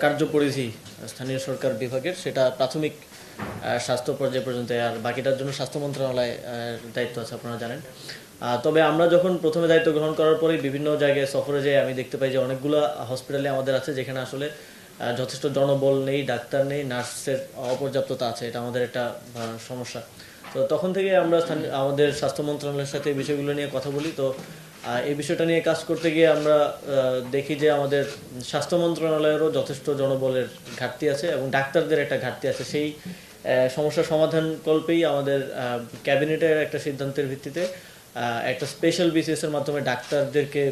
কার্যপরিধি স্থানীয় সরকার বিভাগের সেটা প্রাথমিক স্বাস্থ্য পর্যায় পর্যন্ত, আর বাকিটার জন্য স্বাস্থ্য মন্ত্রণালয়ের দায়িত্ব আছে, আপনারা জানেন। তবে আমরা যখন প্রথমে দায়িত্ব গ্রহণ করার পরেই বিভিন্ন জায়গায় সফরে যাই, আমি দেখতে পাই যে অনেকগুলো হসপিটালে আমাদের আছে যেখানে আসলে যথেষ্ট জনবল নেই, ডাক্তার নেই, নার্সের অপর্যাপ্ততা আছে। এটা আমাদের একটা সমস্যা। তো তখন থেকে আমরা আমাদের স্বাস্থ্য মন্ত্রণালয়ের সাথে এই বিষয়গুলো নিয়ে কথা বলি। তো এই বিষয়টা নিয়ে কাজ করতে গিয়ে আমরা দেখি যে আমাদের স্বাস্থ্য মন্ত্রণালয়েরও যথেষ্ট জনবলের ঘাটতি আছে এবং ডাক্তারদের একটা ঘাটতি আছে। সেই সমস্যার সমাধান কল্পেই আমাদের ক্যাবিনেটের একটা সিদ্ধান্তের ভিত্তিতে একটা স্পেশাল বিসিএস এর মাধ্যমে ডাক্তারদেরকে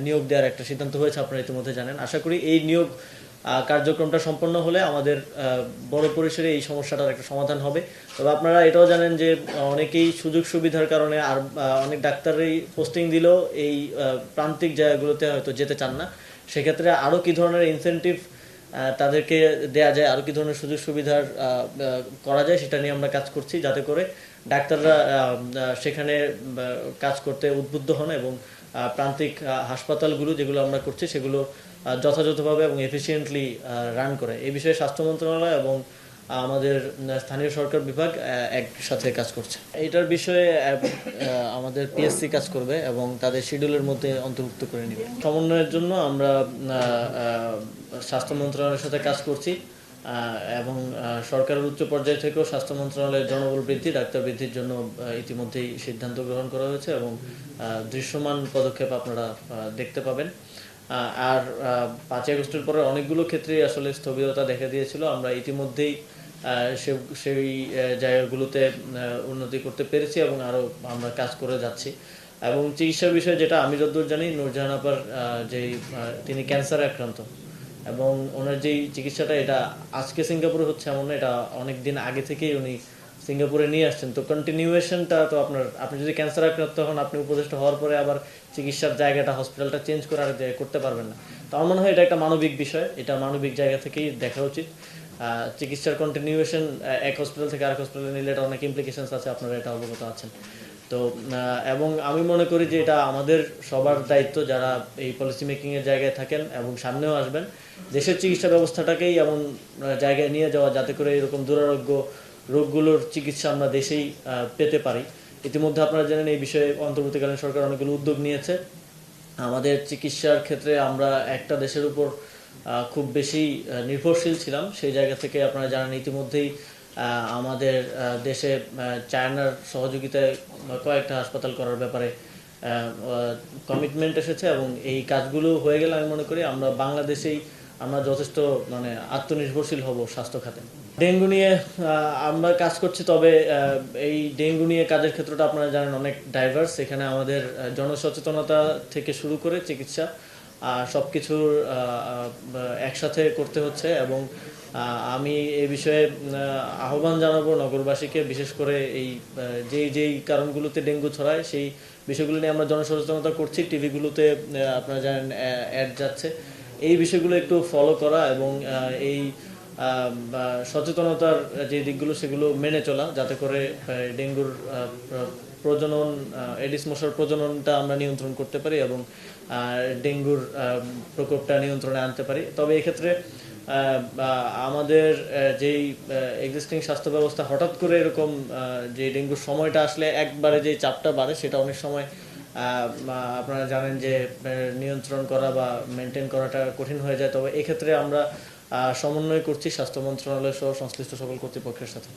নিয়োগ দেওয়ার একটা সিদ্ধান্ত হয়েছে, আপনারা ইতিমধ্যে জানেন। আশা করি এই নিয়োগ কার্যক্রমটা সম্পন্ন হলে আমাদের বড় পরিসরে এই সমস্যাটার একটা সমাধান হবে। তবে আপনারা এটাও জানেন যে অনেকেই সুযোগ সুবিধার কারণে আর অনেক ডাক্তারই পোস্টিং দিলেও এই প্রান্তিক জায়গাগুলোতে হয়তো যেতে চান না। সেক্ষেত্রে আরও কী ধরনের ইনসেন্টিভ তাদেরকে দেয়া যায়, আরও কী ধরনের সুযোগ সুবিধার করা যায় সেটা নিয়ে আমরা কাজ করছি, যাতে করে ডাক্তাররা সেখানে কাজ করতে উদ্বুদ্ধ হন এবং প্রান্তিক হাসপাতালগুলো যেগুলো আমরা করছি সেগুলো যথাযথভাবে এবং এফিসিয়েন্টলি রান করে। এই বিষয়ে স্বাস্থ্য মন্ত্রণালয় এবং আমাদের স্থানীয় সরকার বিভাগ একসাথে কাজ করছে। এটার বিষয়ে আমাদের পিএসসি কাজ করবে এবং তাদের শিডিউলের মধ্যে অন্তর্ভুক্ত করে নেবে। সমন্বয়ের জন্য আমরা স্বাস্থ্য মন্ত্রণালয়ের সাথে কাজ করছি এবং সরকারের উচ্চ পর্যায় থেকেও স্বাস্থ্য মন্ত্রণালয়ের জনবল বৃদ্ধি, ডাক্তার বৃদ্ধির জন্য ইতিমধ্যেই সিদ্ধান্ত গ্রহণ করা হয়েছে এবং দৃশ্যমান পদক্ষেপ আপনারা দেখতে পাবেন। আর 5ই আগস্টের পরে অনেকগুলো ক্ষেত্রেই আসলে স্থবিরতা দেখা দিয়েছিল। আমরা ইতিমধ্যেই সেই জায়গাগুলোতে উন্নতি করতে পেরেছি এবং আরও আমরা কাজ করে যাচ্ছি। এবং চিকিৎসার বিষয়ে যেটা আমি যতদূর জানি, নূরজাহান আপার তিনি ক্যান্সারে আক্রান্ত এবং ওনার যেই চিকিৎসাটা এটা আজকে সিঙ্গাপুরে হচ্ছে এমন না, এটা অনেক দিন আগে থেকেই উনি সিঙ্গাপুরে নিয়ে আসছেন। তো কন্টিনিউয়েশনটা তো আপনি যদি ক্যান্সার আক্রান্ত হন, আপনি উপদেষ্টা হওয়ার পরে আবার চিকিৎসার জায়গাটা, হসপিটালটা চেঞ্জ করে আর করতে পারবেন না। তো আমার মনে হয় এটা একটা মানবিক বিষয়, এটা মানবিক জায়গা থেকেই দেখা উচিত। চিকিৎসার কন্টিনিউয়েশন এক হসপিটাল থেকে আরেক হসপিটালে নিলে এটা অনেক ইমপ্লিকেশনস আছে, আপনারা এটা অবগত আছেন। তো এবং আমি মনে করি যে এটা আমাদের সবার দায়িত্ব, যারা এই পলিসি মেকিংয়ের জায়গায় থাকেন এবং সামনেও আসবেন, দেশের চিকিৎসা ব্যবস্থাটাকেই এমন জায়গায় নিয়ে যাওয়া যাতে করে এরকম দুরারোগ্য রোগগুলোর চিকিৎসা আমরা দেশেই পেতে পারি। ইতিমধ্যে আপনারা জানেন এই বিষয়ে অন্তর্বর্তীকালীন সরকার অনেকগুলো উদ্যোগ নিয়েছে। আমাদের চিকিৎসার ক্ষেত্রে আমরা একটা দেশের উপর খুব বেশি নির্ভরশীল ছিলাম, সেই জায়গা থেকে আপনারা জানেন ইতিমধ্যেই আমাদের দেশে চায়নার সহযোগিতায় কয়েকটা হাসপাতাল করার ব্যাপারে কমিটমেন্ট এসেছে এবং এই কাজগুলো হয়ে গেলে আমি মনে করি আমরা বাংলাদেশেই আমরা যথেষ্ট আত্মনির্ভরশীল হব স্বাস্থ্য খাতে। ডেঙ্গু নিয়ে আমরা কাজ করছি, তবে এই ডেঙ্গু নিয়ে কাজের ক্ষেত্রটা আপনারা জানেন অনেক ডাইভার্স। এখানে আমাদের জনসচেতনতা থেকে শুরু করে চিকিৎসা সব কিছুর একসাথে করতে হচ্ছে এবং আমি এই বিষয়ে আহ্বান জানাবো নগরবাসীকে, বিশেষ করে এই যেই কারণগুলোতে ডেঙ্গু ছড়ায় সেই বিষয়গুলো নিয়ে আমরা জনসচেতনতা করছি। টিভিগুলোতে আপনারা জানেন অ্যাড যাচ্ছে, এই বিষয়গুলো একটু ফলো করা এবং এই সচেতনতার যে দিকগুলো সেগুলো মেনে চলা, যাতে করে ডেঙ্গুর প্রজনন, এডিস মশার প্রজননটা আমরা নিয়ন্ত্রণ করতে পারি এবং ডেঙ্গুর প্রকোপটা নিয়ন্ত্রণে আনতে পারি। তবে এক্ষেত্রে আমাদের যেই এক্সিস্টিং স্বাস্থ্য ব্যবস্থা হঠাৎ করে এরকম যে ডেঙ্গুর সময়টা আসলে একবারে যে চাপটা বাড়ে, সেটা অনেক সময় আপনারা জানেন যে নিয়ন্ত্রণ করা বা মেনটেন করাটা কঠিন হয়ে যায়। তবে এক্ষেত্রে আমরা সমন্বয় করছি স্বাস্থ্য মন্ত্রণালয় সহ সংশ্লিষ্ট সকল কর্তৃপক্ষের সাথে।